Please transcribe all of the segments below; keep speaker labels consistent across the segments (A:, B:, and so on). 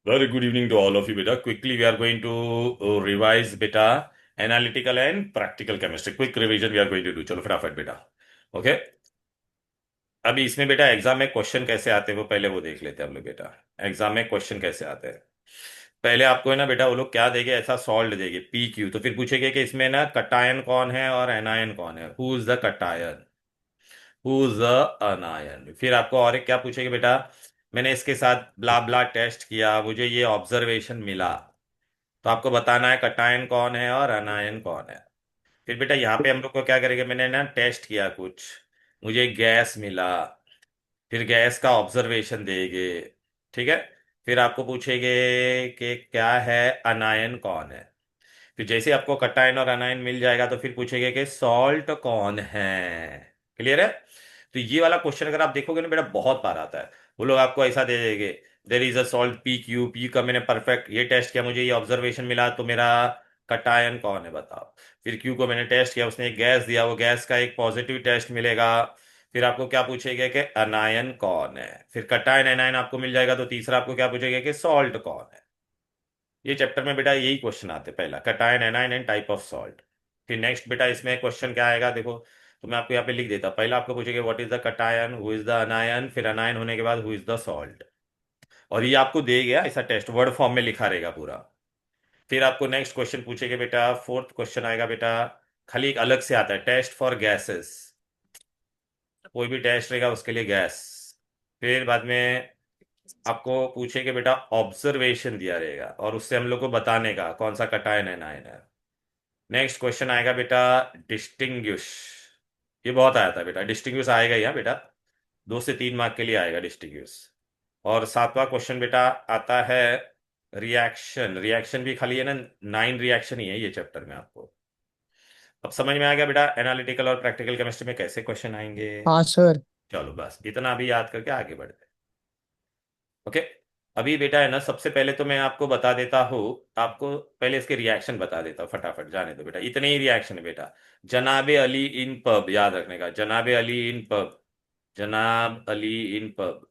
A: Very good evening to all of you, beta. Quickly, we are going to revise beta analytical and practical chemistry. Quick revision we are going to do. चलो फटाफट बेटा. Okay. अभी इसमें बेटा exam में question कैसे आते हैं वो पहले वो देख लेते हैं हम लोग बेटा. एग्जाम में क्वेश्चन कैसे आते हैं. पहले आपको है ना बेटा वो लोग क्या देंगे ऐसा सॉल्ट देंगे पी क्यू तो फिर पूछेंगे कि इसमें ना कटायन कौन है और एनायन कौन है. Who is the cation. Who is the अनायन. फिर आपको और एक क्या पूछेंगे बेटा. मैंने इसके साथ ब्ला ब्ला टेस्ट किया मुझे ये ऑब्जर्वेशन मिला. तो आपको बताना है कटायन कौन है और अनायन कौन है. फिर बेटा यहाँ पे हम लोग को क्या करेंगे मैंने ना टेस्ट किया कुछ. मुझे गैस मिला. फिर गैस का ऑब्जर्वेशन देंगे. ठीक है. फिर आपको पूछेंगे कि क्या है अनायन कौन है. फिर जैसे आपको कटायन और अनायन मिल जाएगा तो फिर पूछेंगे कि सॉल्ट कौन है. क्लियर है. तो ये वाला क्वेश्चन अगर आप देखोगे ना बेटा बहुत बार आता है. वो लोग आपको ऐसा दे देंगे. There is a salt P Q P का मैंने परफेक्ट ये टेस्ट किया मुझे ये ऑब्जर्वेशन मिला तो मेरा कटायन कौन है बताओ. फिर क्यू को मैंने टेस्ट किया उसने एक गैस दिया वो गैस का एक पॉजिटिव टेस्ट मिलेगा. फिर आपको क्या पूछेगा कि अनायन कौन है. फिर कटायन एनायन आपको मिल जाएगा तो तीसरा आपको क्या पूछेगा कि सॉल्ट कौन है. ये चैप्टर में बेटा यही क्वेश्चन आते हैं पहला cation anion and type of salt. फिर नेक्स्ट बेटा इसमें क्वेश्चन क्या आएगा देखो. तो मैं आपको यहाँ पे लिख देता हूँ पहला आपको पूछेगा what is the cation who is the अनायन फिर अनायन होने के बाद हु इज द सॉल्ट. और ये आपको दे गया ऐसा टेस्ट वर्ड फॉर्म में लिखा रहेगा पूरा. फिर आपको नेक्स्ट क्वेश्चन पूछेगा बेटा फोर्थ क्वेश्चन आएगा बेटा. खाली एक अलग से आता है टेस्ट फॉर गैसेस. कोई भी टेस्ट रहेगा उसके लिए गैस. फिर बाद में आपको पूछेगा बेटा ऑब्जर्वेशन दिया रहेगा और उससे हम लोग को बताने का कौन सा कटायन एनायन है. नेक्स्ट क्वेश्चन आएगा बेटा डिस्टिंग्विश. ये बहुत आया था बेटा डिस्टिंग्विश आएगा ही हाँ बेटा. 2 से 3 मार्क के लिए आएगा डिस्टिंग्विश. और सातवां क्वेश्चन बेटा आता है रिएक्शन. रिएक्शन भी खाली है ना 9 रिएक्शन ही है ये चैप्टर में आपको. अब समझ में आ गया बेटा एनालिटिकल और प्रैक्टिकल केमिस्ट्री में कैसे क्वेश्चन आएंगे.
B: हाँ सर।
A: चलो बस इतना अभी याद करके आगे बढ़ते हैं. ओके. अभी बेटा है ना सबसे पहले तो मैं आपको बता देता हूँ. आपको पहले इसके रिएक्शन बता देता हूँ फटाफट जाने दो बेटा इतने ही रिएक्शन है बेटा. जनाबे अली इन पब याद रखने का जनाबे अली इन पब. जनाब अली इन पब.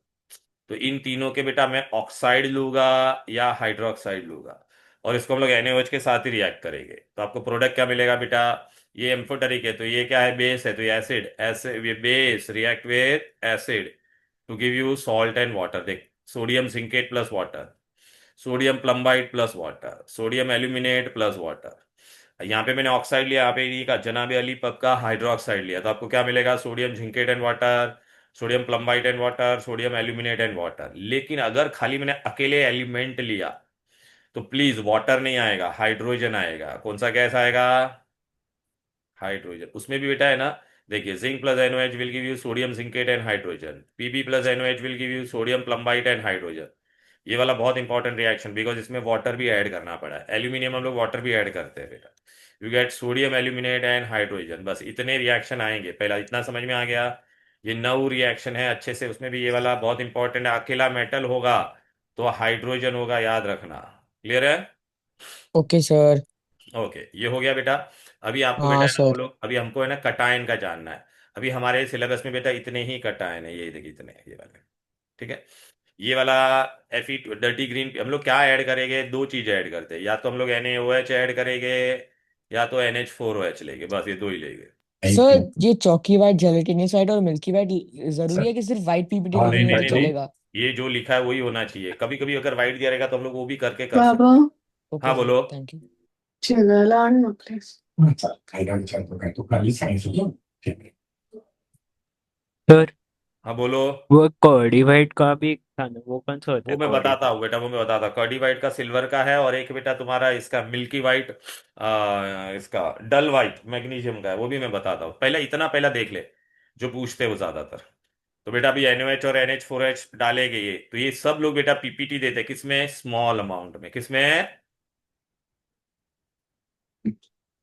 A: तो इन तीनों के बेटा मैं ऑक्साइड लूंगा या हाइड्रोक्साइड लूंगा. और इसको हम लोग NaOH के साथ ही रिएक्ट करेंगे तो आपको प्रोडक्ट क्या मिलेगा बेटा. ये एम्फोटेरिक है तो ये क्या है बेस है तो ये एसिड एसिड ये base react with acid to give you salt and water. देख sodium zincate plus water. Sodium plumbite plus water sodium aluminate plus water. यहाँ पे मैंने ऑक्साइड लिया यहाँ पे ये का जनाबे अली पब का हाइड्रोक्साइड लिया तो आपको क्या मिलेगा sodium zincate and water. Sodium plumbite and water sodium aluminate and water. लेकिन अगर खाली मैंने अकेले एलिमेंट लिया तो प्लीज वाटर नहीं आएगा हाइड्रोजन आएगा. कौन सा गैस आएगा. हाइड्रोजन. उसमें भी बेटा है ना. देखिए zinc plus NaOH will give you sodium zincate and hydrogen. Pb plus NaOH will give you sodium plumbite and hydrogen. ये वाला बहुत इंपॉर्टेंट रिएक्शन बिकॉज इसमें वाटर भी ऐड करना पड़ा है एल्यूमिनियम हम लोग वाटर भी ऐड करते हैं बेटा. You get sodium aluminate and hydrogen. बस इतने रिएक्शन आएंगे पहला इतना समझ में आ गया. ये 9 रिएक्शन है अच्छे से उसमें भी ये वाला बहुत इंपॉर्टेंट है अकेला मेटल होगा तो हाइड्रोजन होगा याद रखना. क्लियर है.
B: Okay sir.
A: ओके ये हो गया बेटा. अभी आपको बेटा
B: हाँ
A: है ना वो
B: सर।
A: लोग अभी हमको है ना कटायन का जानना है. अभी हमारे सिलेबस में बेटा इतने ही कटायन है ये देखिए इतने ये वाले. ठीक है. ये वाला Fe डर्टी ग्रीन हम लोग क्या ऐड करेंगे 2 चीज ऐड करते हैं या तो हम लोग NaOH ऐड करेंगे या तो NH4OH लेंगे बस ये दो ही लेंगे.
B: सर ये चौकी वाइट जेलेटिनस वाइट और मिल्की वाइट जरूरी है कि सिर्फ वाइट पीपीटी
A: नहीं
B: लिखनी हो
A: नहीं
B: तो
A: नहीं नहीं.
B: चलेगा?
A: ये जो लिखा है वही होना चाहिए कभी कभी अगर वाइट दिया रहेगा तो हम लोग वो भी करके कर
C: बाबा
A: सकते.
B: ओके
A: हाँ
B: सर
A: बोलो.
B: Thank you.
C: चला प्लीज।
D: सर
A: हाँ बोलो.
D: वो कॉर्डिवाइट का भी था ना वो कौन सा होता
A: वो
D: है
A: मैं बताता
D: कॉर्डिवाइट.
A: हूँ बेटा वो मैं बताता हूँ कर्डी वाइट का सिल्वर का है और एक बेटा तुम्हारा इसका मिल्की वाइट. इसका डल वाइट मैग्नीशियम का है वो भी मैं बताता हूँ पहले इतना पहला देख ले. जो पूछते हैं वो ज्यादातर. तो बेटा अभी NaOH और NH4H डालेंगे ये तो ये सब लोग बेटा PPT देते हैं किसमें स्मॉल अमाउंट में किसमें.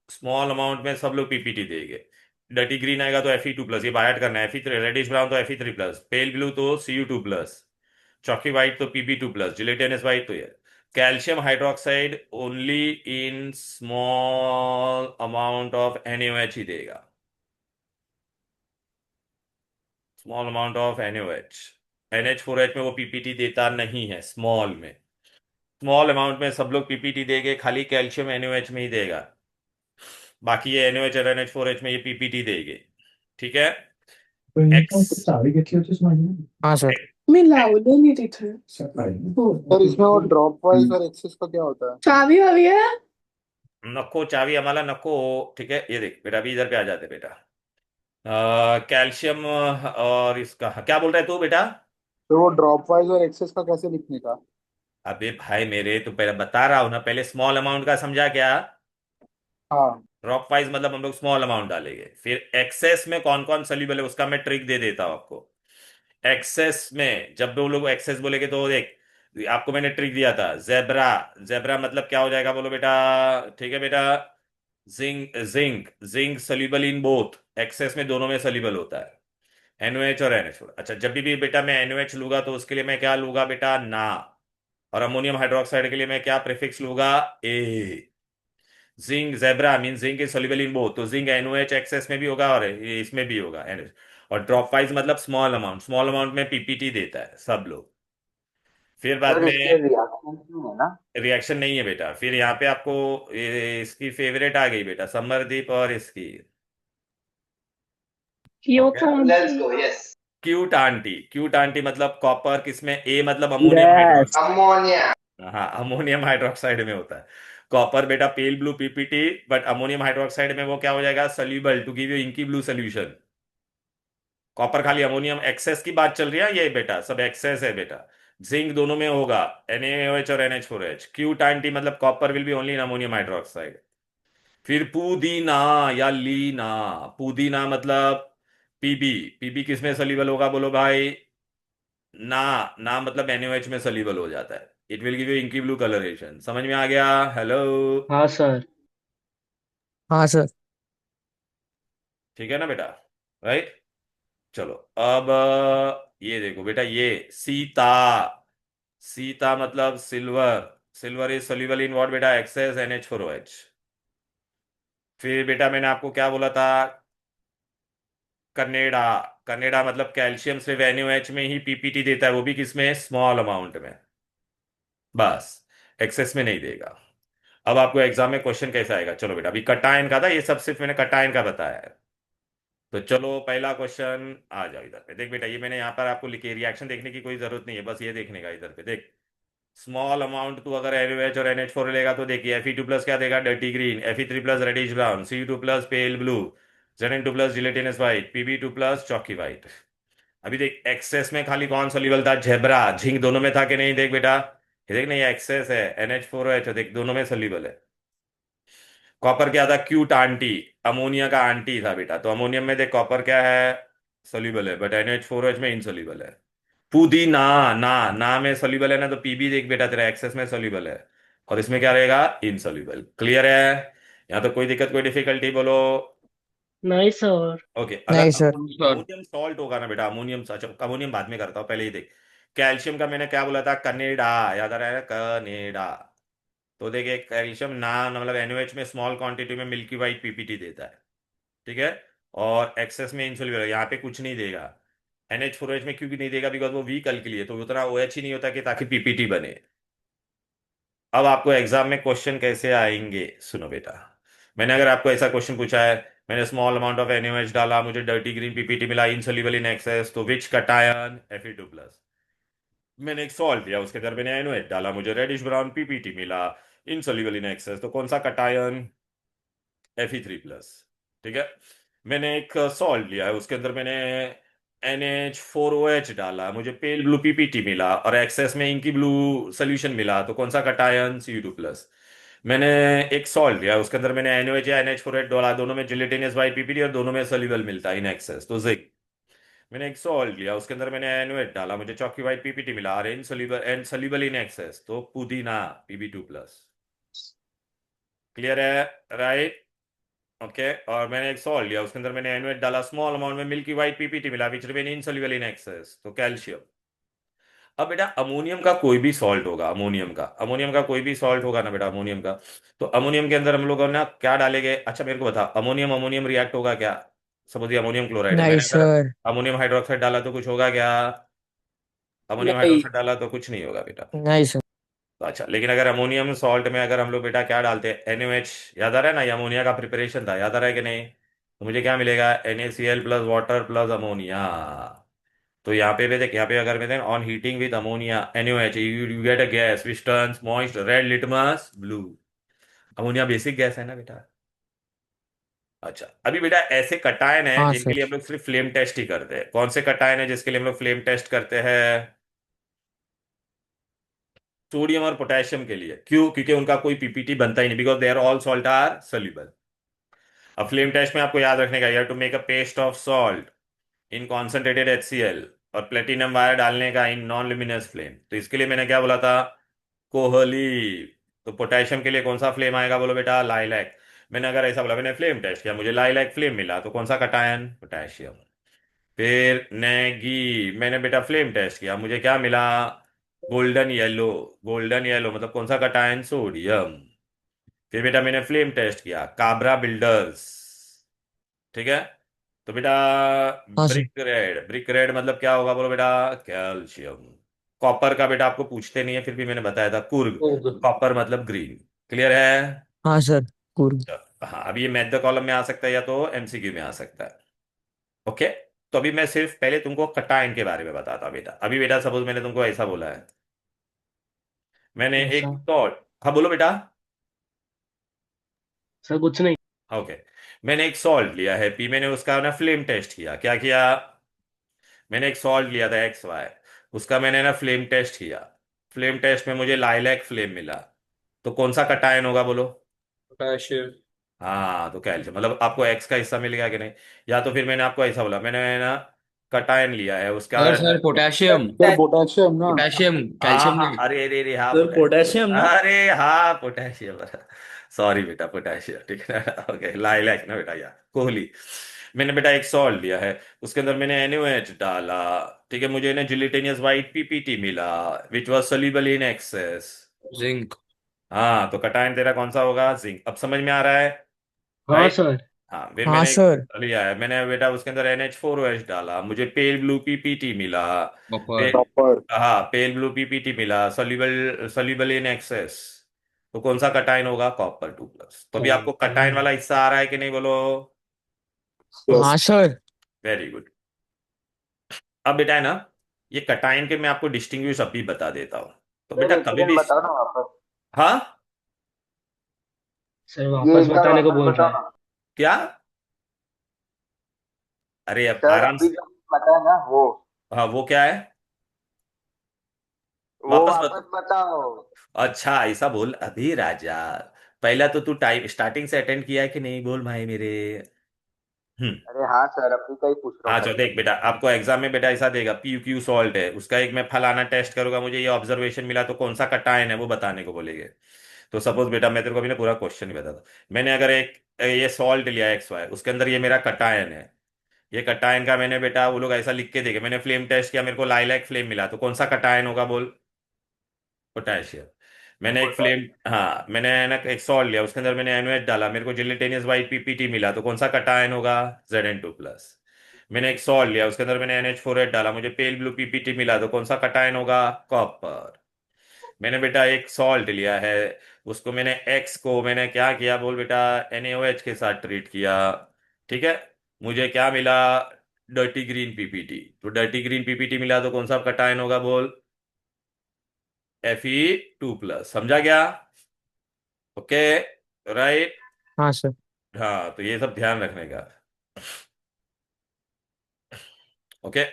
A: स्मॉल अमाउंट में सब लोग PPT देंगे. डर्टी ग्रीन आएगा तो Fe2 प्लस ये बायट करना है Fe3 रेडिश ब्राउन तो Fe3 प्लस पेल ब्लू तो Cu2 प्लस. चॉकी वाइट तो Pb2 प्लस जिलेटिनस वाइट तो ये. Calcium hydroxide only in small amount of NaOH ही देगा. Small amount of NaOH. NH4H में वो PPT देता नहीं है स्मॉल में. स्मॉल अमाउंट में सब लोग पीपीटी देंगे, खाली कैल्शियम एनओएच में ही देगा, बाकी ये एनओएच और NH4H में ये पीपीटी देंगे। ठीक है। एक्स
B: हाँ सर।
C: मी लावलं नाही तिथे हो
E: सर इसमें वो ड्रॉप वाइज और एक्सेस का क्या होता है?
C: चावी हवी आहे
A: नको चावी आम्हाला नको। ठीक है, ये देख बेटा, अभी इधर पे आ जाते बेटा। कैल्शियम और इसका क्या बोल रहा है तू बेटा?
E: तो वो ड्रॉप वाइज और एक्सेस का कैसे लिखने का?
A: अबे भाई मेरे, तो पहले बता रहा हूं ना, पहले स्मॉल अमाउंट का समझा क्या?
E: हाँ
A: ड्रॉप वाइज मतलब हम लोग स्मॉल अमाउंट डालेंगे, फिर एक्सेस में कौन कौन सॉल्यूबल है उसका मैं ट्रिक दे देता हूं आपको। एक्सेस में जब वो लोग एक्सेस बोलेंगे तो देख, आपको मैंने ट्रिक दिया था, जेब्रा। जेब्रा मतलब क्या हो जाएगा बोलो बेटा? ठीक है बेटा। Zinc zinc zinc soluble in both, excess में दोनों में सोल्यूबल होता है, NOH और NH4। अच्छा, जब भी बेटा मैं NOH लूंगा तो उसके लिए मैं क्या लूंगा बेटा? ना। और अमोनियम हाइड्रोक्साइड के लिए मैं क्या प्रीफिक्स लूंगा? A. Zinc zebra mean zinc is soluble in both, तो जिंक NOH एक्सेस में भी होगा और ये इसमें भी होगा NH। और ड्रॉप वाइज मतलब स्मॉल अमाउंट, स्मॉल अमाउंट में पीपीटी देता है सब लोग। फिर बाद
F: सर
A: में
F: इसके रिएक्शन नहीं है ना?
A: रिएक्शन नहीं है बेटा। फिर यहाँ पे आपको इसकी फेवरेट आ गई बेटा, समरदीप और इसकी
F: let's go, yes.
A: Cute aunty. Cute aunty मतलब कॉपर, किसमें? ए मतलब अमोनियम
B: यस।
A: हाइड्रोक्साइड।
F: अमोनिया।
A: हाँ, अमोनियम हाइड्रोक्साइड में होता है कॉपर बेटा, pale blue PPT. But ammonium hydroxide में वो क्या हो जाएगा? Soluble to give you inky blue solution. Copper खाली अमोनियम एक्सेस की बात चल रही है ये बेटा, सब एक्सेस है बेटा। जिंक दोनों में होगा, NaOH और NH4H। क्यूट आंटी मतलब copper will be only in ammonium hydroxide. फिर पुदीना या लीना। पुदीना मतलब पीबी। पीबी किस में सॉल्यूबल होगा बोलो भाई? ना। ना मतलब NaOH में सॉल्यूबल हो जाता है। It will give you inky blue colouration. समझ में आ गया? हेलो।
D: हाँ सर।
B: हाँ सर।
A: ठीक है ना बेटा? राइट। चलो अब ये देखो बेटा, ये सीता। सीता मतलब silver. Silver is soluble in what बेटा? Excess NH4OH। फिर बेटा मैंने आपको क्या बोला था? कनेडा। कनेडा मतलब कैल्शियम सिर्फ NaOH में ही पीपीटी देता है, वो भी किसमें? स्मॉल अमाउंट में, बस। एक्सेस में नहीं देगा। अब आपको एग्जाम में क्वेश्चन कैसा आएगा? चलो बेटा, अभी कटायन का था ये सब, सिर्फ मैंने कटायन का बताया है। तो चलो पहला क्वेश्चन आ जाओ इधर पे। देख बेटा, ये मैंने यहाँ पर आपको लिखे, रिएक्शन देखने की कोई जरूरत नहीं है, बस ये देखने का। इधर पे देख, स्मॉल अमाउंट तू अगर NaOH और NH4 लेगा तो देखिए, Fe2+ क्या देगा? Dirty green. Fe3+ reddish brown. Cu2+ pale blue. Zn2+ gelatinous white. Pb2+ chalky white. अभी देख, एक्सेस में खाली कौन सोल्यूबल था? जेब्रा। झिंक दोनों में था कि नहीं? देख बेटा, ये देख, नहीं ये एक्सेस है, NH4OH है, देख दोनों में सोल्यूबल है। कॉपर क्या था? Cute aunty. अमोनिया का आंटी था बेटा, तो अमोनियम में देख कॉपर क्या है? सोल्यूबल है, बट NH4OH में इनसोल्यूबल है। पुदीना। ना। ना में सोल्यूबल है ना, तो पीबी देख बेटा तेरा एक्सेस में सोल्यूबल है, और इसमें क्या रहेगा? इनसोल्यूबल। क्लियर है? यहाँ तो कोई दिक्कत, कोई डिफिकल्टी बोलो?
D: नहीं सर।
A: ओके। अगर
B: नहीं सर।
A: अमोनियम सॉल्ट होगा ना बेटा, अमोनियम, अच्छा अमोनियम बाद में करता हूँ, पहले ही देख। कैल्शियम का मैंने क्या बोला था? कनेडा। याद आ रहा है? कनेडा। तो देखिए, कैल्शियम ना मतलब NaOH में स्मॉल क्वांटिटी में मिल्की वाइट पीपीटी देता है। ठीक है। और एक्सेस में इंसोल्यूबल, यहाँ पे कुछ नहीं देगा। NH4OH में क्यों नहीं देगा? बिकॉज वो वीक अल्कीली है, तो उतना OH ही नहीं होता कि ताकि पीपीटी बने। अब आपको एग्जाम में क्वेश्चन कैसे आएंगे सुनो बेटा। मैंने अगर आपको ऐसा क्वेश्चन पूछा है, मैंने स्मॉल अमाउंट ऑफ NaOH डाला, मुझे डर्टी ग्रीन पीपीटी मिला, इनसोल्यूबल इन एक्सेस, तो विच कटायन? Fe2+। मैंने एक सॉल्ट दिया, उसके अंदर मैंने NaOH डाला, मुझे रेडिश ब्राउन पीपीटी मिला, इनसोल्यूबल इन एक्सेस, तो कौन सा कटायन? Fe3+। ठीक है। मैंने एक सॉल्ट लिया है, उसके अंदर मैंने NH4OH डाला, मुझे पेल ब्लू पीपीटी मिला, और एक्सेस में इंकी ब्लू सोल्यूशन मिला, तो कौन सा कटायन? Cu2+। मैंने एक सॉल्ट लिया, उसके अंदर मैंने NaOH या NH4OH डाला, दोनों में जिलेटिनस वाइट पीपीटी और दोनों में सोल्यूबल मिलता है इन एक्सेस, तो जिंक। मैंने एक सॉल्ट लिया, उसके अंदर मैंने NaOH डाला, मुझे चॉकी व्हाइट पीपीटी मिला, और इनसोल्यूबल इन एक्सेस, तो पुदीना Pb2+। क्लियर है? राइट। ओके। और मैंने एक सॉल्ट लिया, उसके अंदर मैंने NaOH डाला, स्मॉल अमाउंट में मिल्की वाइट पीपीटी मिला, which remain insoluble in excess, तो कैल्शियम। अब बेटा अमोनियम का कोई भी सॉल्ट होगा, अमोनियम का कोई भी सॉल्ट होगा ना बेटा, अमोनियम का, तो अमोनियम के अंदर हम लोग ना क्या डालेंगे? अच्छा मेरे को बता, अमोनियम अमोनियम रिएक्ट होगा क्या? सपोज ये अमोनियम क्लोराइड है,
B: नहीं
A: मैंने अगर
B: सर।
A: अमोनियम हाइड्रोक्साइड डाला तो कुछ होगा क्या? अमोनियम
D: नहीं।
A: हाइड्रोक्साइड डाला तो कुछ नहीं होगा बेटा।
B: नहीं सर।
A: तो अच्छा, लेकिन अगर अमोनियम सॉल्ट में अगर हम लोग बेटा क्या डालते हैं, NaOH, याद आ रहा है ना, ये अमोनिया का प्रिपरेशन था, याद आ रहा है कि नहीं? तो मुझे क्या मिलेगा, NaCl plus water plus ammonia. तो यहाँ पे भी देख, यहाँ पे अगर मैं on heating with ammonia NaOH you get a gas which turns moist red litmus blue. Ammonia basic gas है ना बेटा। अच्छा, अभी बेटा ऐसे कटायन है
B: हाँ
A: जिनके
B: सर।
A: लिए हम लोग सिर्फ फ्लेम टेस्ट ही करते हैं। कौन से कटायन है जिसके लिए हम लोग फ्लेम टेस्ट करते हैं? सोडियम और पोटेशियम के लिए। क्यों? क्योंकि उनका कोई पीपीटी बनता ही नहीं, because they are all salt are soluble. अब फ्लेम टेस्ट में आपको याद रखने का, you have to make a paste of salt in concentrated HCl और प्लेटिनम वायर डालने का इन नॉन luminous फ्लेम। तो इसके लिए मैंने क्या बोला था, कोहली। तो पोटेशियम के लिए कौन सा फ्लेम आएगा बोलो बेटा, लाइलैक। मैंने अगर ऐसा बोला, मैंने फ्लेम टेस्ट किया, मुझे लाइलैक फ्लेम मिला, तो कौन सा कटायन, पोटेशियम। फिर नेगी, मैंने बेटा फ्लेम टेस्ट किया, मुझे क्या मिला, गोल्डन येलो। गोल्डन येलो मतलब कौन सा कटायन, सोडियम। फिर बेटा मैंने फ्लेम टेस्ट किया, काब्रा बिल्डर्स, ठीक है। तो बेटा
B: हाँ सर।
A: ब्रिक रेड मतलब क्या होगा बोलो बेटा, कैल्शियम। कॉपर का बेटा आपको पूछते नहीं है, फिर भी मैंने बताया था, कुर्ग। कॉपर मतलब ग्रीन। क्लियर है?
B: हाँ सर। पूर्व।
A: हाँ, अभी ये मैथ द कॉलम में आ सकता है या तो MCQ में आ सकता है। ओके। तो अभी मैं सिर्फ पहले तुमको कटायन के बारे में बताता बेटा। अभी बेटा सपोज मैंने तुमको ऐसा बोला है, मैंने
D: ऐसा
A: एक सॉल्ट, हाँ बोलो बेटा।
D: सर कुछ नहीं।
A: ओके, मैंने एक सॉल्ट लिया है पी, मैंने उसका ना फ्लेम टेस्ट किया, क्या किया, मैंने एक सॉल्ट लिया था XY, उसका मैंने ना फ्लेम टेस्ट किया। फ्लेम टेस्ट में मुझे लाइलैक फ्लेम मिला। तो कौन सा कटायन होगा बोलो?
G: पोटेशियम।
A: हाँ, तो कैल्शियम। मतलब आपको एक्स का हिस्सा मिल गया कि नहीं? या तो फिर मैंने आपको ऐसा बोला, मैंने ना कटायन लिया है उसका।
G: Sir potassium.
E: सर पोटेशियम ना।
G: पोटेशियम
A: हाँ
G: कैल्शियम
A: हाँ,
G: नहीं।
A: अरे अरे अरे, हाँ
H: सर
A: पोटेशियम,
H: पोटेशियम ना।
A: अरे हाँ पोटेशियम। सॉरी बेटा, पोटेशियम, ठीक है ना। ओके, लाइलैक ना बेटा, यार कोहली। मैंने बेटा एक सॉल्ट लिया है, उसके अंदर मैंने NaOH डाला, ठीक है, मुझे ना जिलिटेनियस वाइट PPT मिला which was soluble in excess।
G: Zinc.
A: हाँ, तो कटायन तेरा कौन सा होगा, जिंक। अब समझ में आ रहा है?
D: हाँ
A: राइट।
D: सर।
A: हाँ, फिर
B: हाँ
A: मैंने एक
B: सर।
A: लिया है, मैंने बेटा उसके अंदर NH4OH डाला, मुझे पेल ब्लू PPT मिला।
G: कॉपर।
A: पे,
E: कॉपर।
A: हाँ, पेल ब्लू PPT मिला, सोल्यूबल सोल्यूबल इन एक्सेस। तो कौन सा कटायन होगा, Copper 2+। तो अभी आपको कटायन वाला हिस्सा आ रहा है कि नहीं बोलो?
E: यस।
B: हाँ सर।
A: Very good. अब बेटा है ना, ये कटायन के मैं आपको डिस्टिंग्विश अभी बता देता हूँ। तो
F: सर
A: बेटा
F: एक
A: कभी
F: सेकंड
A: भी,
F: बताओ ना वापस।
A: हाँ,
D: सर
F: ये
D: वापस
F: एक बार
D: बताने को
F: वापस
D: बोल रहा
F: बताओ
D: है।
F: ना।
A: क्या? अरे अब
F: सर
A: आराम
F: अभी
A: से।
F: जो बताया ना वो
A: हाँ, वो क्या है,
F: वो
A: वापस
F: वापस
A: बता।
F: बताओ।
A: अच्छा, ऐसा बोल अभी राजा। पहला तो तू टाइम स्टार्टिंग से अटेंड किया है कि नहीं, बोल भाई मेरे। हम्म।
F: अरे हाँ सर, अभी का ही पूछ रहा हूँ
A: हाँ, चलो
F: खाली।
A: देख बेटा, आपको एग्जाम में बेटा ऐसा देगा, PQ सॉल्ट है, उसका एक मैं फलाना टेस्ट करूंगा, मुझे ये ऑब्जर्वेशन मिला, तो कौन सा कटायन है वो बताने को बोलेंगे। तो सपोज बेटा मैं तेरे को अभी ना पूरा क्वेश्चन ही बताता, मैंने अगर एक ये सॉल्ट लिया XY, उसके अंदर ये मेरा कटायन है, ये कटायन का मैंने बेटा वो लोग ऐसा लिख के देखे, मैंने फ्लेम टेस्ट किया, मेरे को लाइलैक फ्लेम मिला, तो कौन सा कटायन होगा बोल, पोटेशियम। मैंने एक फ्लेम, हाँ, मैंने ना एक सॉल्ट लिया, उसके अंदर मैंने NaOH डाला, मेरे को जिलेटेनियस वाइट PPT मिला, तो कौन सा कटायन होगा, Zn2+। मैंने एक सॉल्ट लिया, उसके अंदर मैंने NH4OH डाला, मुझे पेल ब्लू PPT मिला, तो कौन सा कटायन होगा, कॉपर। मैंने बेटा एक सॉल्ट लिया है, उसको मैंने एक्स को मैंने क्या किया बोल बेटा, NaOH के साथ ट्रीट किया, ठीक है, मुझे क्या मिला, डर्टी ग्रीन PPT। तो डर्टी ग्रीन PPT मिला, तो कौन सा कटायन होगा बोल, Fe2+। समझा गया? Okay, right.
B: हाँ सर।
A: हाँ, तो ये सब ध्यान रखने का। ओके।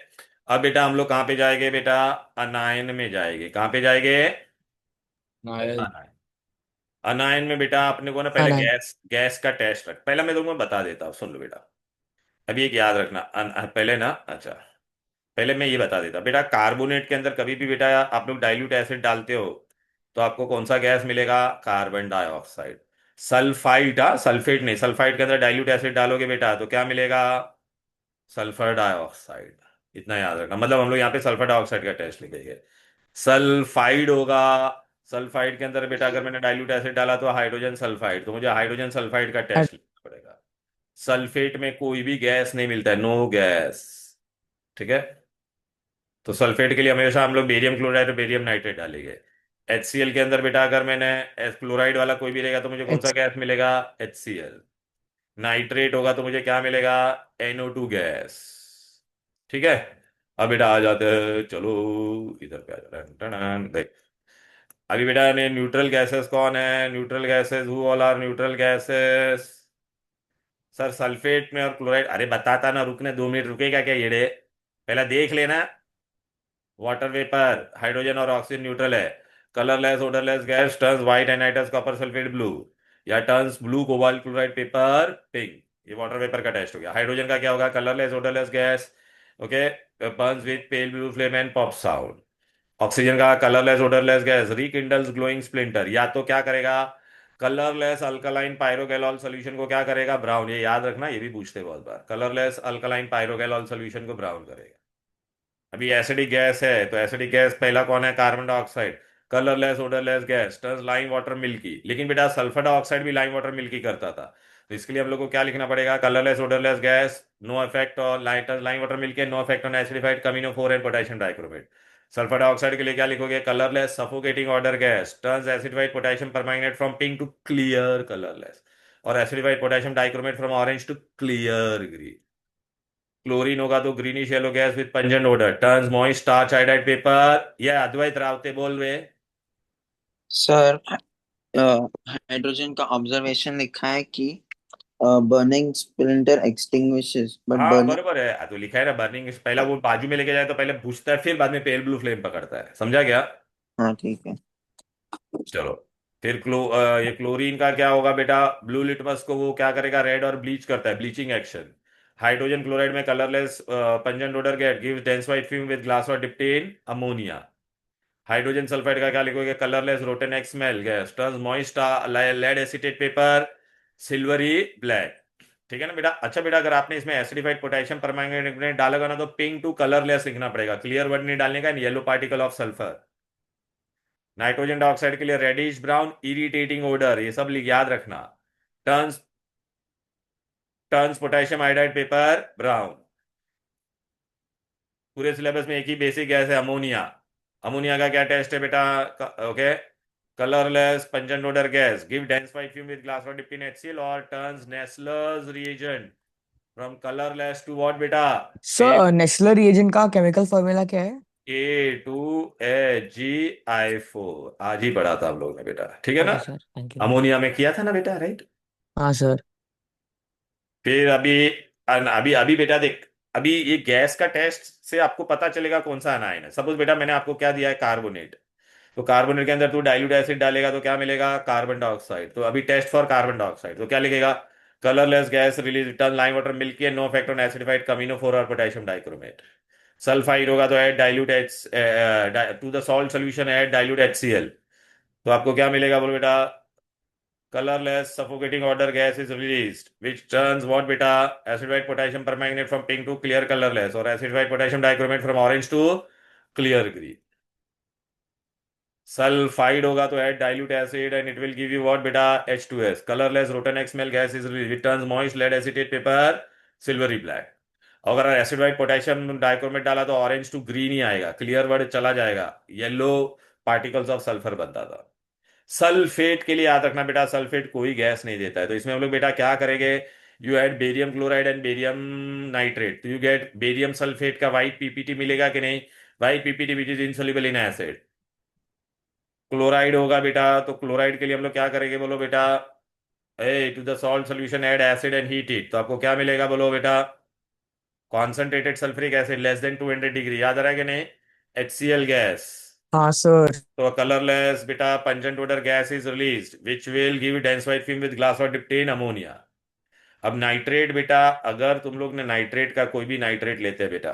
A: अब बेटा हम लोग कहाँ पे जाएंगे बेटा, अनायन में जाएंगे। कहाँ पे जाएंगे,
G: नायल।
A: अनायन। अनायन में बेटा अपने को ना
B: हाँ
A: पहले
B: नाइन।
A: गैस गैस का टेस्ट रख, पहला मैं तुमको बता देता हूँ, सुन लो बेटा। अभी एक याद रखना, पहले ना, अच्छा, पहले मैं ये बता देता बेटा, कार्बोनेट के अंदर कभी भी बेटा आप लोग डाइल्यूट एसिड डालते हो, तो आपको कौन सा गैस मिलेगा, कार्बन डाइऑक्साइड। सल्फाइड, हाँ सल्फेट नहीं, सल्फाइड के अंदर डाइल्यूट एसिड डालोगे बेटा तो क्या मिलेगा, सल्फर डाइऑक्साइड। इतना याद रखना, मतलब हम लोग यहाँ पे सल्फर डाइऑक्साइड का टेस्ट लिखेंगे, सल्फाइड होगा। सल्फाइड के अंदर बेटा अगर मैंने डाइल्यूट एसिड डाला तो हाइड्रोजन सल्फाइड, तो मुझे हाइड्रोजन सल्फाइड का टेस्ट लिखना पड़ेगा। सल्फेट में कोई भी गैस नहीं मिलता है, नो गैस, ठीक है। तो सल्फेट के लिए हमेशा हम लोग बेरियम क्लोराइड और बेरियम नाइट्रेट डालेंगे। HCl के अंदर बेटा अगर मैंने क्लोराइड वाला कोई भी रहेगा तो मुझे कौन सा
B: H
A: गैस मिलेगा? HCl। नाइट्रेट होगा तो मुझे क्या मिलेगा? NO2 gas. ठीक है। अब बेटा आ जाते हैं, चलो इधर पे आ जाते हैं। देख, अभी बेटा ने न्यूट्रल गैसेस कौन है? Neutral gases, who all are neutral gases? Sir sulphate में और क्लोराइड, अरे बताता ना, रुकने 2 मिनट, रुकेगा क्या येड़े? पहला देख लेना। वाटर वेपर, हाइड्रोजन और ऑक्सीजन न्यूट्रल है। Colourless odourless gas turns white anhydrous copper sulphate blue, या turns blue cobalt chloride paper pink. ये वाटर वेपर का टेस्ट हो गया। हाइड्रोजन का क्या होगा? Colourless odourless gas, okay, burns with pale blue flame and pop sound. Oxygen का colourless odourless gas rekindles glowing splinter, या तो क्या करेगा? कलरलेस अल्कलाइन पायरोगैलॉल सॉल्यूशन को क्या करेगा? ब्राउन। ये याद रखना, ये भी पूछते हैं बहुत बार। कलरलेस अल्कलाइन पायरोगैलॉल सॉल्यूशन को ब्राउन करेगा। अभी एसिडिक गैस है तो एसिडिक गैस पहला कौन है? Carbon dioxide. Colourless odourless gas turns lime water milky. लेकिन बेटा सल्फर डाइऑक्साइड भी लाइम वाटर मिल्की करता था, तो इसके लिए हम लोग को क्या लिखना पड़ेगा? Colourless odourless gas, no effect on lime water milky, no effect on acidified KMnO 4 and potassium dichromate. Sulphur dioxide के लिए क्या लिखोगे? Colourless suffocating odour gas turns acidified potassium permanganate from pink to clear colourless, और acidified potassium dichromate from orange to clear green. Chlorine होगा तो greenish yellow gas with pungent odour turns moist starch iodide paper. यह अद्वैत रावते बोल रहे।
H: Sir hydrogen का observation लिखा है कि बर्निंग स्प्लिंटर एक्सटिंग्विशेस बट
A: हाँ
H: बर्निंग।
A: बराबर है, तो लिखा है ना बर्निंग। पहला वो बाजू में लेके जाए तो पहले बुझता है, फिर बाद में पेल ब्लू फ्लेम पकड़ता है। समझा गया?
H: हाँ ठीक है।
A: चलो, फिर ये क्लोरीन का क्या होगा बेटा? ब्लू लिटमस को वो क्या करेगा? रेड और ब्लीच करता है, ब्लीचिंग एक्शन। हाइड्रोजन क्लोराइड में colourless pungent odour get gives dense white film with glass और dipped in ammonia. Hydrogen sulphide का क्या लिखोगे? Colourless rotten eggs smell gas turns moist lead acetate paper silvery black. ठीक है ना बेटा? अच्छा बेटा, अगर आपने इसमें एसिडिफाइड पोटेशियम परमैंगनेट डालेगा ना तो पिंक टू कलरलेस लिखना पड़ेगा, क्लियर वर्ड नहीं डालने का। Yellow particle of sulphur. Nitrogen dioxide के लिए रेडिश ब्राउन इरिटेटिंग ओडर, ये सब याद रखना। Turns turns potassium iodide paper brown. पूरे सिलेबस में एक ही बेसिक गैस है, अमोनिया। अमोनिया का क्या टेस्ट है बेटा? Okay, colourless pungent odour gas give dense white fume with glass और डिप्ट इन HCl और turns Nessler's reagent from colourless to what बेटा?
B: सर नेस्लर रिएजेंट का केमिकल फॉर्मूला क्या है?
A: A2AgI4। आज ही पढ़ा था हम लोग ने बेटा, ठीक है ना?
B: Okay sir, thank you.
A: Ammonia में किया था ना बेटा, राइट?
B: हाँ सर।
A: फिर अभी अभी बेटा देख, अभी ये गैस का टेस्ट से आपको पता चलेगा कौन सा अनायन है। सपोज बेटा मैंने आपको क्या दिया है? कार्बोनेट। तो कार्बोनेट के अंदर तू डाइल्यूट एसिड डालेगा तो क्या मिलेगा? Carbon dioxide. तो अभी टेस्ट फॉर कार्बन डाइऑक्साइड तो क्या लिखेगा? Colourless gas release return lime water milky and no effect on acidified KMnO 4 और पोटेशियम डाइक्रोमेट। सल्फाइड होगा तो add dilute H to the salt solution, add dilute HCl। तो आपको क्या मिलेगा बोलो बेटा? colorless suffocating odor gas is released which turns what beta? Acidified potassium permanganate from pink to clear colorless, or acidified potassium dichromate from orange to clear green. Sulphide होगा तो add dilute acid and it will give you what बेटा? H2S। Colourless rotten eggs smell gas is release, it turns moist lead acetate paper silvery black. अगर acidified potassium dichromate डाला तो orange to green ही आएगा, clear word चला जाएगा, yellow particles of sulphur बनता था। Sulphate के लिए याद रखना बेटा, सल्फेट कोई गैस नहीं देता है, तो इसमें हम लोग बेटा क्या करेंगे? You add barium chloride and barium nitrate, तो यू गेट बेरियम सल्फेट का वाइट पीपीटी मिलेगा कि नहीं? White PPT which is insoluble in acid. Chloride होगा बेटा, तो क्लोराइड के लिए हम लोग क्या करेंगे बोलो बेटा? A to the salt solution add acid and heat it, तो आपको क्या मिलेगा बोलो बेटा? Concentrated sulphuric acid less than 200 degree, याद आ रहा है कि नहीं? HCl gas.
B: हाँ सर।
A: तो कलरलेस बेटा pungent odour gas is released which will give dense white film with glass और डिप्ट इन अमोनिया। अब नाइट्रेट बेटा, अगर तुम लोग ने नाइट्रेट का कोई भी नाइट्रेट लेते हैं बेटा,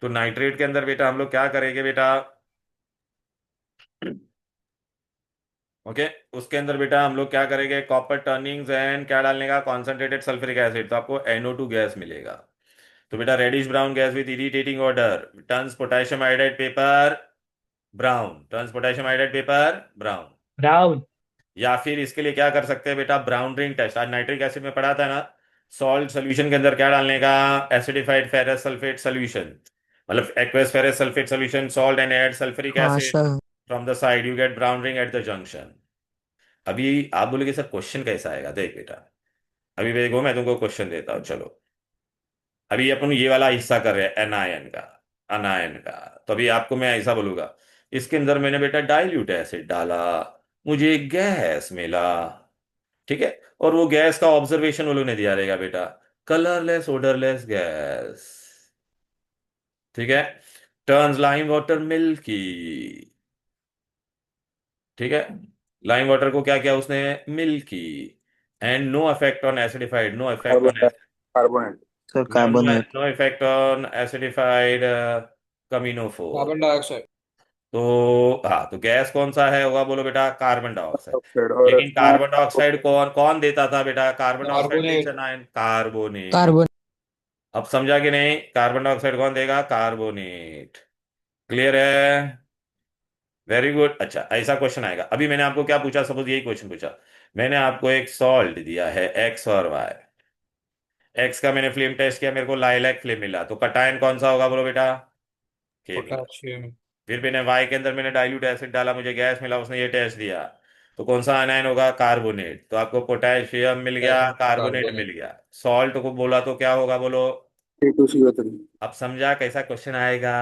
A: तो नाइट्रेट के अंदर बेटा हम लोग क्या करेंगे बेटा? ओके, उसके अंदर बेटा हम लोग क्या करेंगे? कॉपर टर्निंग्स एंड क्या डालने का? कॉन्सेंट्रेटेड सल्फ्यूरिक एसिड, तो आपको NO2 गैस मिलेगा। तो बेटा reddish brown gas with irritating odour turns potassium iodide paper brown, turns potassium iodide paper brown.
D: Brown.
A: या फिर इसके लिए क्या कर सकते हैं बेटा? ब्राउन रिंग टेस्ट, आज नाइट्रिक एसिड में पढ़ा था ना, सॉल्ट सोल्यूशन के अंदर क्या डालने का? एसिडिफाइड फेरस सल्फेट सोल्यूशन, मतलब aqueous ferrous sulphate solution, salt and add sulphuric
B: हाँ
A: acid.
B: Sir.
A: From the side you get brown ring at the junction. अभी आप बोलोगे सर क्वेश्चन कैसा आएगा, देख बेटा, अभी देखो मैं तुमको क्वेश्चन देता हूँ, चलो। अभी अपन ये वाला हिस्सा कर रहे हैं एनायन का, अनायन का। तो अभी आपको मैं ऐसा बोलूंगा, इसके अंदर मैंने बेटा डाइल्यूट एसिड डाला, मुझे गैस मिला, ठीक है। और वो गैस का ऑब्जर्वेशन वो लोग ने दिया रहेगा बेटा, कलरलेस ओडरलेस गैस, ठीक है। टर्न्स लाइम वाटर मिल्की, ठीक है। लाइम वाटर को क्या किया उसने, milky. And no effect on acidified, no effect on,
E: carbonate.
H: Sir
A: no
H: carbonate.
A: No effect on acidified KMnO four.
G: Carbon dioxide.
A: तो हाँ, तो गैस कौन सा है होगा, बोलो बेटा, कार्बन डाइऑक्साइड।
E: ऑक्साइड और
A: लेकिन कार्बन डाइऑक्साइड कौन कौन देता था बेटा, carbon dioxide means
G: carbonate.
A: Anion, carbonate.
B: Carbon.
A: अब समझा कि नहीं, कार्बन डाइऑक्साइड कौन देगा, कार्बोनेट। क्लियर है, वेरी गुड। अच्छा, ऐसा क्वेश्चन आएगा। अभी मैंने आपको क्या पूछा, सपोज यही क्वेश्चन पूछा, मैंने आपको एक सॉल्ट दिया है एक्स और वाई। एक्स का मैंने फ्लेम टेस्ट किया, मेरे को लाइलैक फ्लेम मिला, तो कटायन कौन सा होगा बोलो बेटा, के मिला।
G: पोटेशियम।
A: फिर मैंने वाई के अंदर मैंने डाइल्यूट एसिड डाला, मुझे गैस मिला, उसने ये टेस्ट दिया, तो कौन सा आनायन होगा, कार्बोनेट। तो आपको पोटेशियम मिल गया, कार्बोनेट मिल
G: कार्बोनेट।
A: गया। सॉल्ट को बोला तो क्या होगा बोलो।
E: C2CO3।
A: अब समझा कैसा क्वेश्चन आएगा।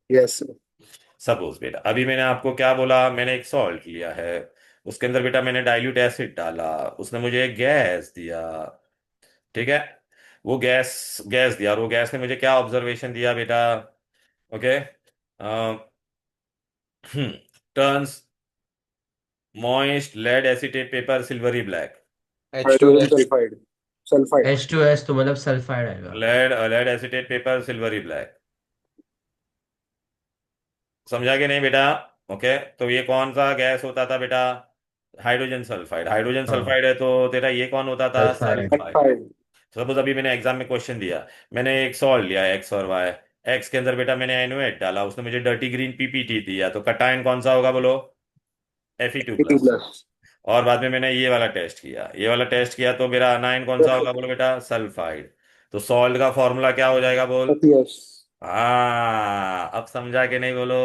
E: Yes sir.
A: सपोज बेटा, अभी मैंने आपको क्या बोला, मैंने एक सॉल्ट लिया है, उसके अंदर बेटा मैंने डाइल्यूट एसिड डाला, उसने मुझे गैस दिया, ठीक है। वो गैस गैस दिया, और वो गैस ने मुझे क्या ऑब्जर्वेशन दिया बेटा, okay, turns moist lead acetate paper silvery black.
E: Hydrogen
G: H2S।
E: Sulphide. Sulphide.
I: H2S तो मतलब सल्फाइड आएगा।
A: Lead lead acetate paper silvery black. समझा कि नहीं बेटा, ओके। तो ये कौन सा गैस होता था बेटा, हाइड्रोजन सल्फाइड। हाइड्रोजन
I: हाँ,
A: सल्फाइड है तो तेरा ये कौन होता था,
I: सल्फाइड।
A: सल्फाइड।
E: सल्फाइड।
A: सपोज अभी मैंने एग्जाम में क्वेश्चन दिया, मैंने एक सॉल्ट लिया एक्स और वाई, एक्स के अंदर बेटा मैंने NaOH डाला, उसने मुझे डर्टी ग्रीन PPT दिया, तो कटायन कौन सा होगा बोलो, Fe2
E: P2
A: प्लस।
E: प्लस।
A: और बाद में मैंने ये वाला टेस्ट किया, ये वाला टेस्ट किया, तो मेरा अनायन कौन सा होगा बोलो बेटा, सल्फाइड। तो सॉल्ट का फॉर्मूला क्या हो जाएगा बोल।
E: यस।
A: हाँ, अब समझा के नहीं बोलो।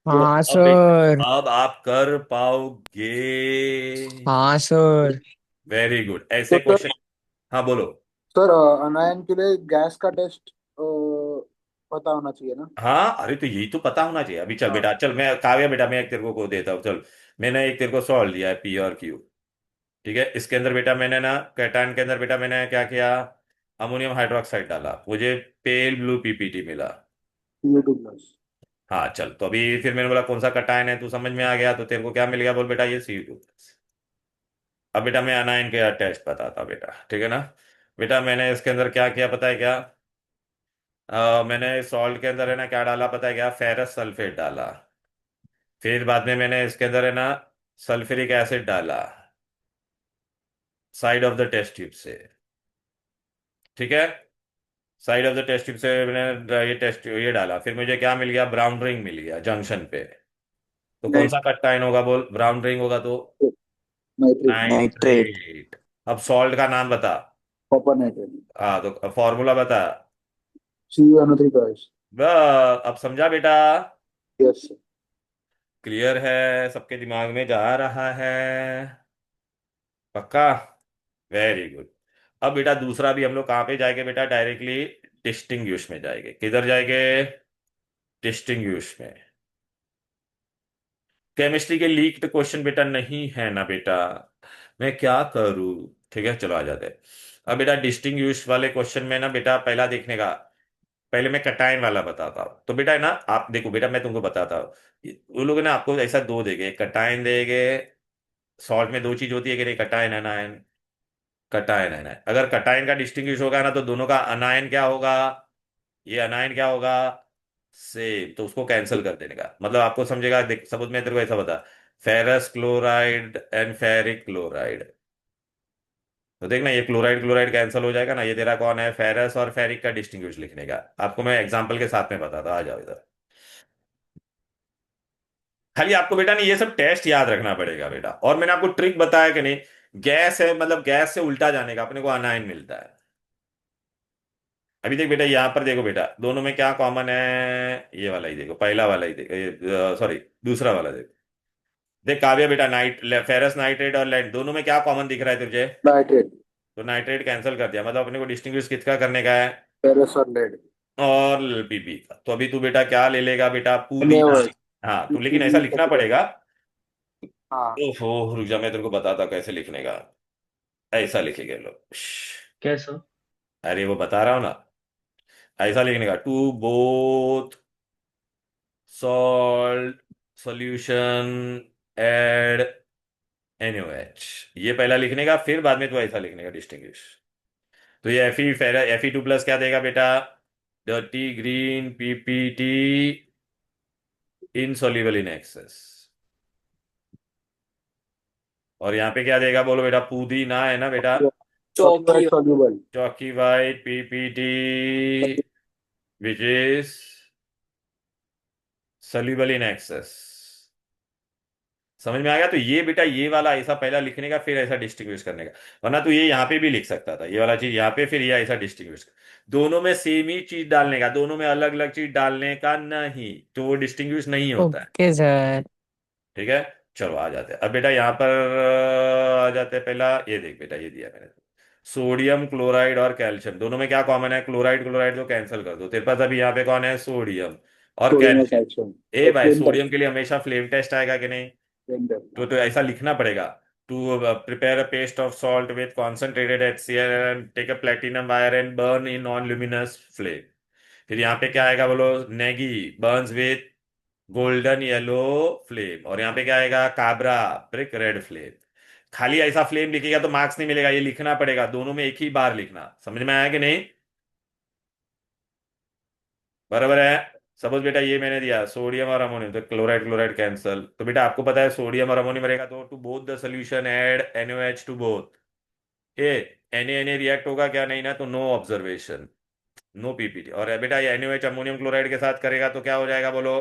A: तो
B: हाँ
A: अब
B: सर।
A: अब आप कर पाओगे।
B: हाँ सर।
A: वेरी गुड,
E: तो
A: ऐसे
E: सर,
A: क्वेश्चन। हाँ बोलो।
E: अनायन के लिए गैस का टेस्ट पता होना चाहिए ना।
A: हाँ, अरे तो यही तो पता होना चाहिए। अभी चल
E: हाँ।
A: बेटा, चल मैं काव्या बेटा, मैं एक तेरे को देता हूँ, चल। मैंने एक तेरे को सॉल्व दिया है P और Q, ठीक है। इसके अंदर बेटा मैंने ना, कैटायन के अंदर बेटा मैंने क्या किया, अमोनियम हाइड्रोक्साइड डाला, मुझे पेल ब्लू PPT मिला।
E: Cu2 plus.
A: हाँ चल, तो अभी फिर मैंने बोला कौन सा कटायन है, तू समझ में आ गया, तो तेरे को क्या मिल गया बोल बेटा, ये Cu2। अब बेटा मैं अनायन के टेस्ट बताता बेटा, ठीक है ना। बेटा मैंने इसके अंदर क्या किया पता है क्या, मैंने सॉल्ट के अंदर है ना क्या डाला पता है क्या, फेरस सल्फेट डाला। फिर बाद में मैंने इसके अंदर है ना सल्फ्यूरिक एसिड डाला, side of the test tube से, ठीक है। Side of the test tube से मैंने ये डाला, फिर मुझे क्या मिल गया, ब्राउन रिंग मिल गया जंक्शन पे। तो कौन सा कट्टायन होगा बोल, ब्राउन रिंग होगा तो
E: नाइट्रेट।
H: नाइट्रेट।
A: नाइट्रेट। अब सॉल्ट का नाम बता।
E: Copper nitrate.
A: हाँ, तो फॉर्मूला बता।
E: CuNO3 plus.
A: अब समझा बेटा,
E: यस।
A: क्लियर है, सबके दिमाग में जा रहा है, पक्का, वेरी गुड। अब बेटा दूसरा भी हम लोग कहाँ पे जाएंगे बेटा, डायरेक्टली डिस्टिंग्विश में जाएंगे। किधर जाएंगे, डिस्टिंग्विश में। केमिस्ट्री के लीक्ड क्वेश्चन बेटा नहीं है ना बेटा, मैं क्या करूं। ठीक है, चलो आ जाते हैं। अब बेटा डिस्टिंग्विश वाले क्वेश्चन में ना बेटा पहला देखने का, पहले मैं कटायन वाला बताता हूँ। तो बेटा है ना, आप देखो बेटा मैं तुमको बताता हूँ, वो लोग ना आपको ऐसा दो देंगे, कटायन देंगे। सॉल्ट में दो चीज होती है कि नहीं, कटायन अनायन, कटायन अनायन। अगर कटायन का डिस्टिंग्विश होगा ना, तो दोनों का अनायन क्या होगा, ये अनायन क्या होगा, सेम, तो उसको कैंसिल कर देने का मतलब आपको समझेगा। देख सपोज मैं तेरे को ऐसा बता, ferrous chloride and ferric chloride, तो देखना ये क्लोराइड क्लोराइड कैंसिल हो जाएगा ना, ये तेरा कौन है, फेरस और फेरिक का डिस्टिंग्विश लिखने का। आपको मैं एग्जांपल के साथ में बताता, आ जाओ इधर। खाली आपको बेटा नहीं, ये सब टेस्ट याद रखना पड़ेगा बेटा। और मैंने आपको ट्रिक बताया कि नहीं, गैस है मतलब गैस से उल्टा जाने का, अपने को अनायन मिलता है। अभी देख बेटा, यहाँ पर देखो बेटा, दोनों में क्या कॉमन है? ये वाला ही देखो, पहला वाला ही देखो, ये सॉरी, दूसरा वाला देखो। देख काव्य बेटा, फेरस नाइट्रेट और लेड, दोनों में क्या कॉमन दिख रहा है तुझे?
E: नाइट्रेट,
A: तो नाइट्रेट कैंसिल कर दिया, मतलब अपने को डिस्टिंग्विश किसका करने का है?
E: फेरस और लेड।
A: और पीपी का। तो अभी तू बेटा क्या ले लेगा बेटा? पुदीना।
E: NaOH।
A: हाँ, तो लेकिन ऐसा लिखना पड़ेगा।
E: हाँ,
A: ओहो, रुक जा, मैं तेरे को बताता कैसे लिखने का। ऐसा लिखेंगे लोग।
D: कैसा?
A: अरे वो बता रहा हूँ ना, ऐसा लिखने का, to both salt solution add NaOH। ये पहला लिखने का, फिर बाद में तो ऐसा लिखने का डिस्टिंग्विश। तो ये Fe2+ क्या देगा बेटा? डर्टी ग्रीन PPT इनसॉल्युबल इन एक्सेस। और यहाँ पे क्या देगा बोलो बेटा? पुदीना है ना बेटा?
C: चौकी
E: सॉल्यूबल।
A: चौकी white PPT which is soluble in excess. समझ में आ गया? तो ये बेटा, ये वाला ऐसा पहला लिखने का, फिर ऐसा डिस्टिंग्विश करने का। वरना तो ये यहाँ पे भी लिख सकता था, ये वाला चीज यहाँ पे, फिर ये ऐसा डिस्टिंग्विश। दोनों में सेम ही चीज डालने का, दोनों में अलग अलग चीज डालने का नहीं, तो वो डिस्टिंग्विश नहीं होता है।
B: Okay sir.
A: ठीक है, चलो आ जाते हैं अब बेटा यहाँ पर। आ जाते हैं, पहला ये देख बेटा, ये दिया मैंने। सोडियम क्लोराइड और कैल्शियम, दोनों में क्या कॉमन है? क्लोराइड क्लोराइड तो कैंसिल कर दो, तेरे पास अभी यहाँ पे कौन है? सोडियम और
E: सोडियम और
A: कैल्शियम।
E: कैल्शियम।
A: ए
E: और
A: भाई,
E: फ्लेम
A: सोडियम के लिए हमेशा फ्लेम टेस्ट आएगा कि नहीं?
E: टेस्ट।
A: तो ऐसा लिखना पड़ेगा, to prepare a paste of salt with concentrated HCl and take a platinum wire and burn in non luminous flame. फिर यहाँ पे क्या आएगा बोलो? Negi burns with golden yellow flame. और यहाँ पे क्या आएगा? Kabra brick red flame. खाली ऐसा फ्लेम लिखेगा तो मार्क्स नहीं मिलेगा, ये लिखना पड़ेगा, दोनों में एक ही बार लिखना। समझ में आया कि नहीं? बराबर है। सपोज बेटा ये मैंने दिया सोडियम और अमोनियम, तो क्लोराइड क्लोराइड कैंसल। तो बेटा आपको पता है सोडियम और अमोनियम रहेगा, तो to both the solution add NaOH to both. ए Na रिएक्ट होगा क्या? नहीं ना, तो नो ऑब्जर्वेशन, नो PPT। और बेटा ये NaOH अमोनियम क्लोराइड के साथ करेगा तो क्या हो जाएगा बोलो?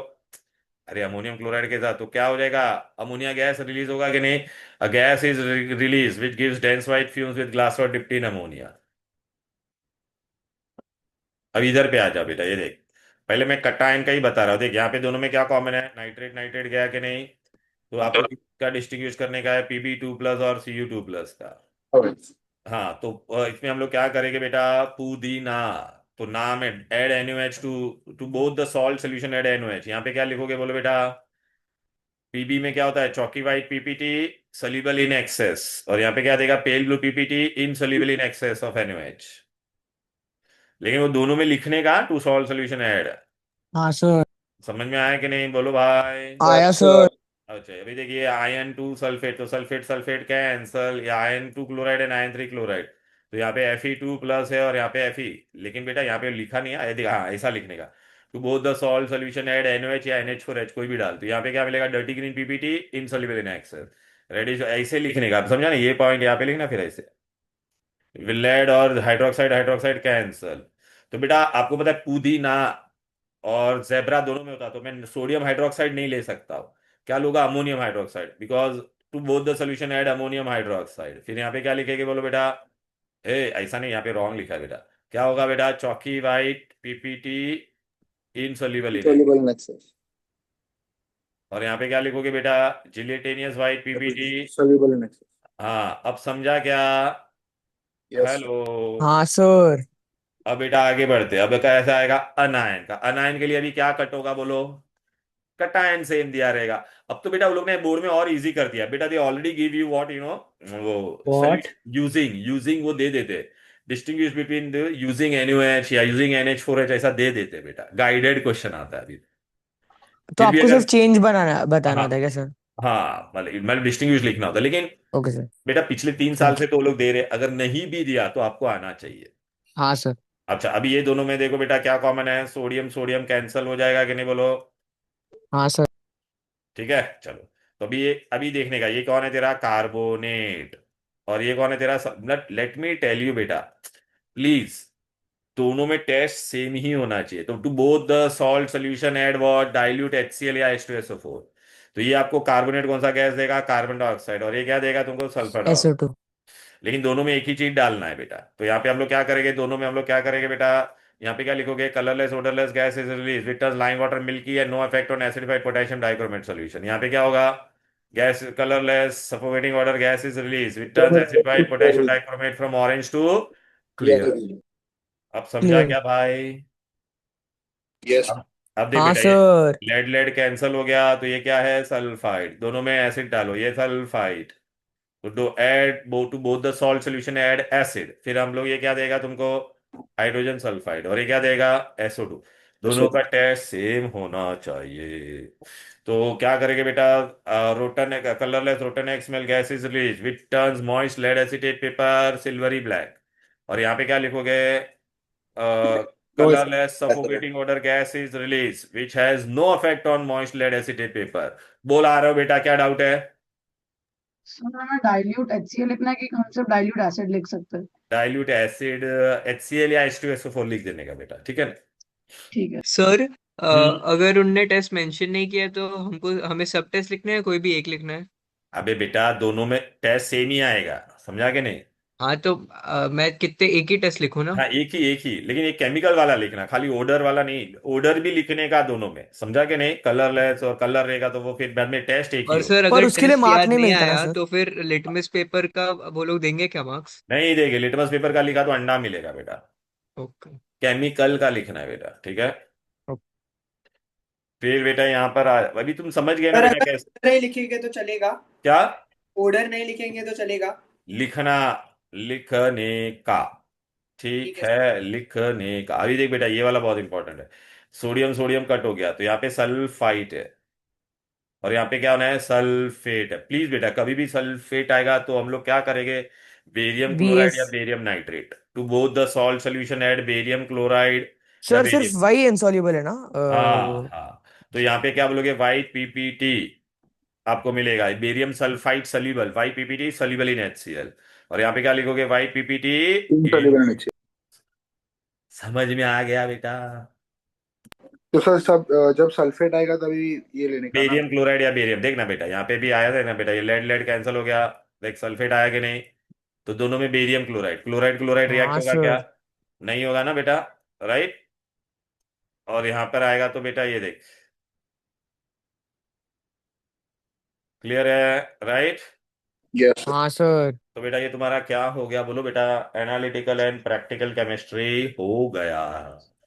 A: अरे अमोनियम क्लोराइड के साथ तो क्या हो जाएगा? अमोनिया गैस रिलीज होगा कि नहीं? A gas is release which gives dense white fumes with glass और डिप्टी इन अमोनिया। अब इधर पे आ जा बेटा, ये देख, पहले मैं कटायन का ही बता रहा हूँ। देख यहाँ पे दोनों में क्या कॉमन है? नाइट्रेट नाइट्रेट गया कि नहीं? तो आपको किसका डिस्टिंग्विश करने का है? Pb2+ और Cu2+ का। हाँ, तो इसमें हम लोग क्या करेंगे बेटा? पुदीना। तो नाम है add NaOH to to both the salt solution add NaOH। यहाँ पे क्या लिखोगे बोलो बेटा? पीबी में क्या होता है? चौकी white PPT soluble in excess. और यहाँ पे क्या देगा? Pale blue PPT insoluble in excess of NaOH। लेकिन वो दोनों में लिखने का, टू सॉल्ट सोल्यूशन ऐड।
B: हाँ सर।
A: समझ में आया कि नहीं बोलो भाई?
B: आया सर।
A: अच्छा अभी देखिए, Iron 2 सल्फेट, तो सल्फेट सल्फेट कैंसल, या Iron 2 chloride and Iron 3 chloride. तो यहाँ पे Fe2+ है और यहाँ पे Fe। लेकिन बेटा यहाँ पे लिखा नहीं है, हाँ ऐसा लिखने का, to both the salt solution add NaOH या NH4H, कोई भी डाल। तो यहाँ पे क्या मिलेगा? Dirty green PPT insoluble in excess. Ready, ऐसे लिखने का, आप समझा ना? ये पॉइंट यहाँ पे लिखना, फिर ऐसे लेड और हाइड्रोक्साइड हाइड्रोक्साइड कैंसल। तो बेटा आपको पता है पुदीना और जेब्रा दोनों में होता, तो मैं सोडियम हाइड्रोक्साइड नहीं ले सकता हूँ। क्या लूंगा? Ammonium hydroxide, because to both the solution add ammonium hydroxide. फिर यहाँ पे क्या लिखेंगे बोलो बेटा? ऐसा नहीं, यहाँ पे रॉन्ग लिखा है बेटा। क्या होगा बेटा? Chalky white PPT insoluble in X.
E: Soluble in excess.
A: और यहाँ पे क्या लिखोगे बेटा? Gelatinous white PPT।
E: Soluble in excess.
A: हाँ, अब समझा क्या?
E: यस।
A: हेलो।
B: हाँ सर।
A: अब बेटा आगे बढ़ते हैं। अब कैसा आएगा? अनायन का। अनायन के लिए अभी क्या कट होगा बोलो? कटायन सेम दिया रहेगा। अब तो बेटा वो लोग ने बोर्ड में और इजी कर दिया बेटा, they already give you what वो
D: What?
A: यूजिंग यूजिंग वो दे देते, distinguish between the using NaOH या यूजिंग NH4H, ऐसा दे देते बेटा। गाइडेड क्वेश्चन आता है अभी।
B: तो
A: फिर भी
B: आपको
A: अगर,
B: सिर्फ चेंज बनाना बताना
A: हाँ
B: होता है क्या सर?
A: हाँ, मतलब डिस्टिंग्विश लिखना होता है। लेकिन
B: ओके सर।
A: बेटा पिछले 3 साल से तो वो लोग दे रहे, अगर नहीं भी दिया तो आपको आना चाहिए।
B: हाँ सर।
A: अच्छा अभी ये दोनों में देखो बेटा क्या कॉमन है? सोडियम सोडियम कैंसल हो जाएगा कि नहीं बोलो?
B: हाँ सर।
A: ठीक है, चलो। तो अभी ये अभी देखने का, ये कौन है तेरा? कार्बोनेट। और ये कौन है तेरा? लेट मी टेल यू बेटा, प्लीज, दोनों में टेस्ट सेम ही होना चाहिए। तो to both the salt solution add what? Dilute HCl या H2SO4। तो ये आपको कार्बोनेट कौन सा गैस देगा? Carbon dioxide. और ये क्या देगा तुमको? Sulphur dioxide.
B: SO2।
A: लेकिन दोनों में एक ही चीज डालना है बेटा। तो यहाँ पे हम लोग क्या करेंगे? दोनों में हम लोग क्या करेंगे बेटा? यहाँ पे क्या लिखोगे, colourless odourless gas is release which turns lime water milky and no effect on acidified potassium dichromate solution. यहाँ पे क्या होगा, gas colourless suffocating water gas is release which turns acidified potassium dichromate from orange to clear. अब समझा
B: clear.
A: क्या भाई?
E: Yes
A: अब देख
B: हाँ
A: बेटा, ये
B: सर।
A: लेड लेड कैंसिल हो गया, तो ये क्या है, सल्फाइड। दोनों में एसिड डालो, ये सल्फाइड। तो do add to both the salt solution add acid, फिर हम लोग ये क्या देगा तुमको, हाइड्रोजन सल्फाइड, और ये क्या देगा, SO2। दोनों का टेस्ट सेम होना चाहिए। तो क्या करेंगे बेटा, rotten colourless rotten eggs smell gas is release which turns moist lead acetate paper silvery black. और यहाँ पे क्या लिखोगे, colorless suffocating odor gas is released which has no effect on moist lead acetate paper। बोल आ रहे हो बेटा, क्या डाउट है?
C: सर हमें डाइल्यूट HCl लिखना है कि हम सिर्फ डाइल्यूट एसिड लिख सकते हैं?
A: डाइल्यूट एसिड HCl या H2SO4 लिख देने का बेटा, ठीक है ना?
C: ठीक है।
I: सर
A: हम्म।
I: अगर उनने टेस्ट मेंशन नहीं किया तो हमें सब टेस्ट लिखना है, कोई भी एक लिखना है?
A: अबे बेटा, दोनों में टेस्ट सेम ही आएगा, समझा के नहीं?
I: हाँ तो मैं कितने एक ही टेस्ट लिखूं ना?
A: हाँ, एक ही, लेकिन एक केमिकल वाला लिखना, खाली ओडर वाला नहीं। ओडर भी लिखने का दोनों में, समझा के नहीं? कलरलेस और कलर रहेगा तो वो फिर बाद में टेस्ट एक ही
I: और
A: होगा।
I: सर
B: पर
I: अगर
B: उसके लिए
I: टेस्ट
B: मार्क
I: याद
B: नहीं
I: नहीं
B: मिलता ना
I: आया
B: सर?
I: तो फिर लिटमस पेपर का वो लोग देंगे क्या मार्क्स?
A: नहीं देंगे, लिटमस पेपर का लिखा तो अंडा मिलेगा बेटा।
I: ओके।
A: केमिकल का लिखना है बेटा, ठीक है?
B: ओके।
A: फिर बेटा यहाँ पर अभी तुम समझ गए ना
J: सर
A: बेटा
J: अगर
A: कैसे?
J: ऑर्डर नहीं लिखेंगे तो चलेगा?
A: क्या
J: ऑर्डर नहीं लिखेंगे तो चलेगा?
A: लिखना, लिखने का, ठीक
J: ठीक है
A: है, लिखने का। अभी देख बेटा, ये वाला बहुत इंपॉर्टेंट है। सोडियम सोडियम कट हो गया, तो यहाँ पे सल्फाइट है, और यहाँ पे क्या होना है, सल्फेट है। प्लीज बेटा, कभी भी सल्फेट आएगा तो हम लोग क्या करेंगे, बेरियम क्लोराइड
B: BS।
A: या barium nitrate. To both the salt solution add barium chloride या
B: सर सिर्फ
A: बेरियम।
B: वही इनसॉल्युबल है ना
A: हाँ
B: वो?
A: हाँ, तो यहाँ पे क्या बोलोगे, वाई PPT आपको मिलेगा, barium sulphide soluble, YPPT soluble in HCl। और यहाँ पे क्या लिखोगे, YPPT इन।
E: इनसॉल्युबल नीचे।
A: समझ में आ गया बेटा?
E: तो सर सब जब सल्फेट आएगा तभी ये लेने का ना?
A: बेरियम क्लोराइड या बेरियम, देखना बेटा यहाँ पे भी आया था ना बेटा, ये लेड लेड कैंसिल हो गया, देख सल्फेट आया कि नहीं? तो दोनों में barium chloride chloride chloride react
B: हाँ
A: होगा क्या?
B: सर।
A: नहीं होगा ना बेटा, राइट? और यहाँ पर आएगा तो बेटा ये देख, क्लियर है, राइट?
E: यस।
B: हाँ सर।
A: तो बेटा ये तुम्हारा क्या हो गया, बोलो बेटा, एनालिटिकल एंड प्रैक्टिकल केमिस्ट्री हो गया।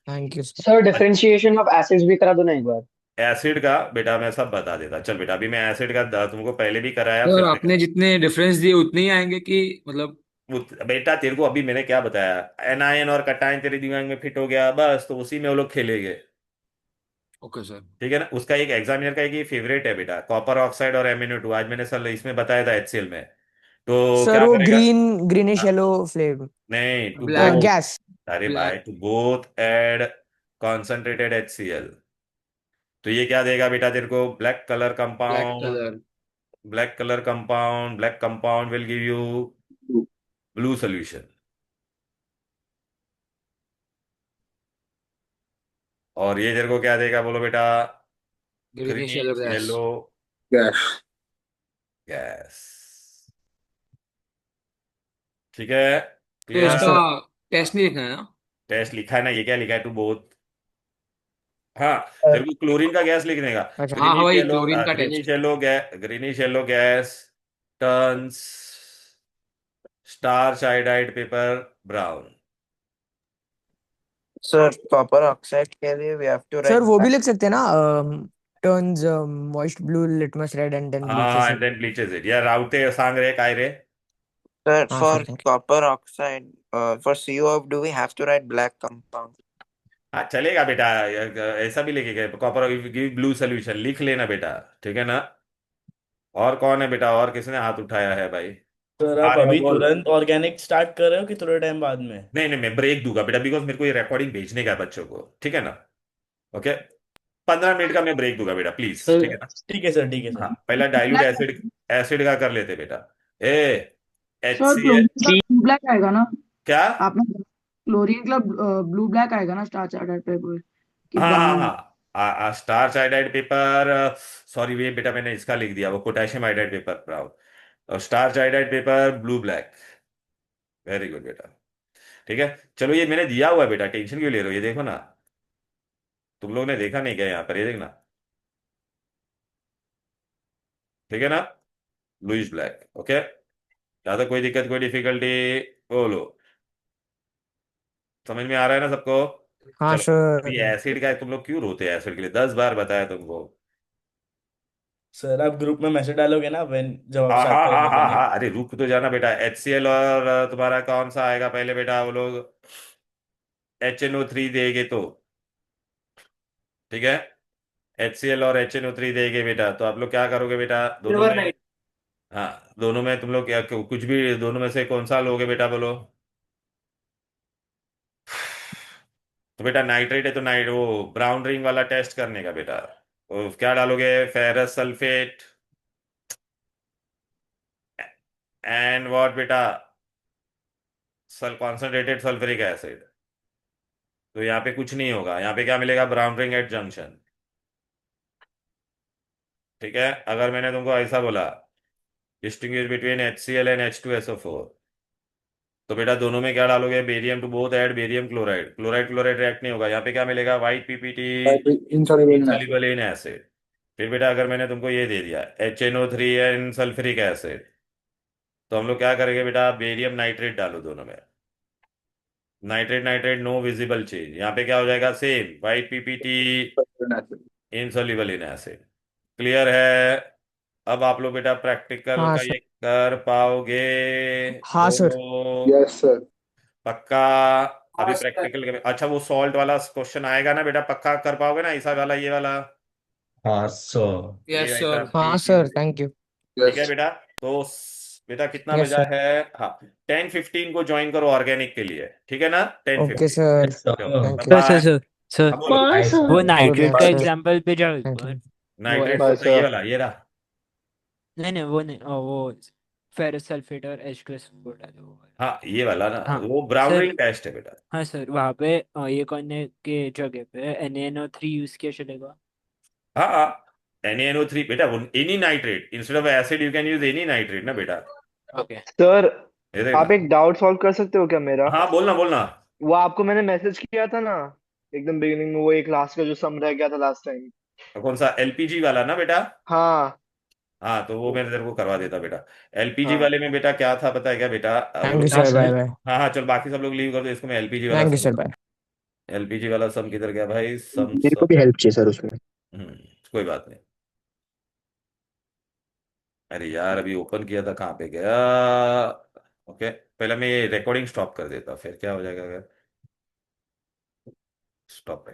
B: Thank you sir.
D: Sir differentiation of acids भी करा दो ना एक बार।
A: एसिड का बेटा मैं सब बता देता, चल बेटा, अभी मैं एसिड का तुमको पहले भी कराया,
G: सर
A: फिर से
G: आपने जितने डिफरेंस दिए उतने ही आएंगे कि मतलब?
A: बेटा तेरे को अभी मैंने क्या बताया, एनायन और कटायन तेरे दिमाग में फिट हो गया, बस तो उसी में वो लोग खेलेंगे।
G: Okay sir.
A: ठीक है ना? उसका एक एग्जामिनर का एक फेवरेट है बेटा, कॉपर ऑक्साइड और MnO2, आज मैंने सर इसमें बताया था HCl में। तो
B: सर
A: क्या
B: वो
A: करेगा,
B: ग्रीनिश
A: हाँ,
B: येलो फ्लेम
A: नहीं, टू
G: ब्लैक।
A: Both,
B: gas.
A: अरे भाई,
G: black.
A: To both add concentrated HCl। तो ये क्या देगा बेटा तेरे को, black colour
G: black
A: compound,
G: colour.
A: Black compound will give you blue solution. और ये तेरे को क्या देगा, बोलो बेटा,
G: greenish yellow
A: greenish
G: gas.
A: Yellow
E: gas.
A: Gas. ठीक है,
G: तो
B: हाँ
A: क्लियर?
G: इसका
B: सर।
G: टेस्ट नहीं लिखना है ना?
A: टेस्ट लिखा है ना, ये क्या लिखा है, टू बोथ। हाँ, तेरे को क्लोरीन का गैस लिखने का,
B: अच्छा।
G: हाँ हाँ भाई, क्लोरीन का test.
A: Greenish yellow gas turns starch iodide paper brown.
H: Sir copper oxide के लिए we have to
B: sir
H: write
B: वो भी
H: ब्लैक।
B: लिख सकते हैं ना, turns moist blue litmus red and then
A: हाँ,
B: bleaches
A: and
B: it.
A: Then bleaches it, या राउटे सांग रे काय रे।
H: सर
B: हाँ sir
H: for
B: thank
H: copper oxide for COF do we have to write black compound?
A: हाँ चलेगा बेटा, ऐसा भी लिखेगा, कॉपर गिव ब्लू सोल्यूशन लिख लेना बेटा, ठीक है ना? और कौन है बेटा, और किसने हाथ उठाया है भाई?
K: सर आप
A: हाँ रे
K: अभी
A: बोल।
K: तुरंत ऑर्गेनिक स्टार्ट कर रहे हो कि थोड़े टाइम बाद में?
A: नहीं नहीं, मैं ब्रेक दूंगा बेटा, बिकॉज मेरे को ये रिकॉर्डिंग भेजने का है बच्चों को, ठीक है ना? ओके, 15 मिनट का मैं ब्रेक दूंगा बेटा, प्लीज, ठीक है
K: सर
A: ना?
K: ठीक है सर, ठीक है
A: हाँ,
K: सर।
A: पहला डाइल्यूट एसिड, एसिड का कर लेते बेटा। ए
C: सर
A: HCl
C: क्लोरीन का ब्लू ब्लैक आएगा ना?
A: क्या?
C: आपने क्लोरीन का ब्लू ब्लैक आएगा ना स्टार्च एडेड पेपर की
A: हाँ हाँ
C: ब्राउन?
A: हाँ, स्टार्च आयोडाइड पेपर, सॉरी ये बेटा मैंने इसका लिख दिया, वो पोटेशियम आयोडाइड पेपर ब्राउन, और starch iodide paper blue black. Very good बेटा। ठीक है, चलो ये मैंने दिया हुआ है बेटा, टेंशन क्यों ले रहे हो, ये देखो ना, तुम लोग ने देखा नहीं क्या यहाँ पर, ये देखना, ठीक है ना, लुइस ब्लैक। ओके, यहाँ तक कोई दिक्कत, कोई डिफिकल्टी, बोलो, समझ में आ रहा है ना सबको?
B: हाँ
A: चलो, अभी
B: सर।
A: एसिड का है, तुम लोग क्यों रोते हैं एसिड के लिए, 10 बार बताया तुमको।
K: सर आप ग्रुप में मैसेज डालोगे ना व्हेन जब आप
A: हाँ
K: स्टार्ट
A: हाँ हाँ
K: करोगे
A: हाँ
K: करने।
A: हाँ, अरे रुक तो जाना बेटा, HCl और तुम्हारा कौन सा आएगा पहले बेटा, वो लोग HNO3 देंगे तो, ठीक है, HCl और HNO3 देंगे बेटा, तो आप लोग क्या करोगे बेटा, दोनों
J: सिल्वर
A: में,
J: नाइट।
A: हाँ दोनों में तुम लोग क्या, कुछ भी दोनों में से कौन सा लोगे बेटा, बोलो। तो बेटा नाइट्रेट है तो नाइट, वो ब्राउन रिंग वाला टेस्ट करने का बेटा, तो क्या डालोगे, फेरस सल्फेट एंड व्हाट बेटा, कॉन्सेंट्रेटेड सल्फ्यूरिक एसिड। तो यहाँ पे कुछ नहीं होगा, यहाँ पे क्या मिलेगा, ब्राउन रिंग एट जंक्शन, ठीक है। अगर मैंने तुमको ऐसा बोला, distinguish between HCl and H2SO4, तो बेटा दोनों में क्या डालोगे, barium two both add barium chloride, chloride chloride react नहीं होगा, यहाँ पे क्या मिलेगा, white PPT
E: insoluble in acid.
A: Insoluble in acid. फिर बेटा अगर मैंने तुमको ये दे दिया HNO3 एंड सल्फ्यूरिक एसिड, तो हम लोग क्या करेंगे बेटा, बेरियम नाइट्रेट डालो दोनों में, nitrate nitrate no visible change, यहाँ पे क्या हो जाएगा, same white PPT
E: In acid.
A: Insoluble in acid. Clear है? अब आप लोग बेटा प्रैक्टिकल
B: हाँ
A: का
B: सर।
A: ये कर पाओगे,
B: हाँ सर।
A: बोलो
E: Yes, sir.
A: पक्का? अभी
J: हाँ सर।
A: प्रैक्टिकल के, अच्छा वो सॉल्ट वाला क्वेश्चन आएगा ना बेटा, पक्का कर पाओगे ना, ऐसा वाला, ये वाला,
K: हाँ सर।
A: ये
G: यस
A: ऐसा
G: सर।
B: हाँ
A: PQ,
B: सर, थैंक यू।
A: ठीक है
E: Yes.
A: बेटा। तो बेटा कितना
B: यस
A: बजा
B: सर।
A: है, हाँ 10:15 को ज्वाइन करो ऑर्गेनिक के लिए, ठीक है ना,
B: ओके
A: 10:15।
B: सर,
A: चलो
B: थैंक यू।
A: बाय।
I: सर
A: हाँ बोलो,
C: बाय सर।
I: वो
B: गुड
I: नाइट्रेट का
B: नाइट सर।
I: एग्जांपल पे जाओ एक
B: thank
I: bar.
B: You.
A: Nitrate
E: Bye,
A: कौन सा, ये
E: sir.
A: वाला, ये रहा,
I: नहीं नहीं वो नहीं, वो फेरस सल्फेट और H2SO4 डालो वो वाला।
A: हाँ ये वाला ना,
I: हाँ
A: वो ब्राउन
I: सर।
A: रिंग टेस्ट है बेटा।
I: हाँ सर, वहाँ पे ये करने के जगह पे NaNO3 यूज किया चलेगा?
A: हाँ हाँ, NaNO3 बेटा, वो any nitrate, instead of acid you can use any nitrate ना बेटा,
I: ओके।
D: सर
A: ये देखना।
D: आप एक डाउट सॉल्व कर सकते हो क्या मेरा?
A: हाँ बोलना बोलना।
D: वो आपको मैंने मैसेज किया था ना एकदम बिगिनिंग में, वो एक क्लास का जो सम रह गया था लास्ट टाइम।
A: कौन सा, LPG वाला ना बेटा?
D: हाँ
A: हाँ तो वो मैं तेरे को करवा देता बेटा। LPG
D: हाँ।
A: वाले में बेटा क्या था पता है क्या बेटा, वो
B: थैंक यू
A: लोग,
B: सर, बाय बाय।
A: हाँ हाँ चल बाकी सब लोग लीव कर दो, इसको मैं LPG वाला
B: thank you
A: sum,
B: sir, bye.
A: LPG वाला सम किधर गया भाई, सम
E: मेरे को
A: सम,
E: भी हेल्प चाहिए सर उसमें।
A: हम्म, कोई बात नहीं। अरे यार अभी ओपन किया था, कहाँ पे गया। ओके, पहले मैं ये रिकॉर्डिंग स्टॉप कर देता, फिर क्या हो जाएगा अगर स्टॉप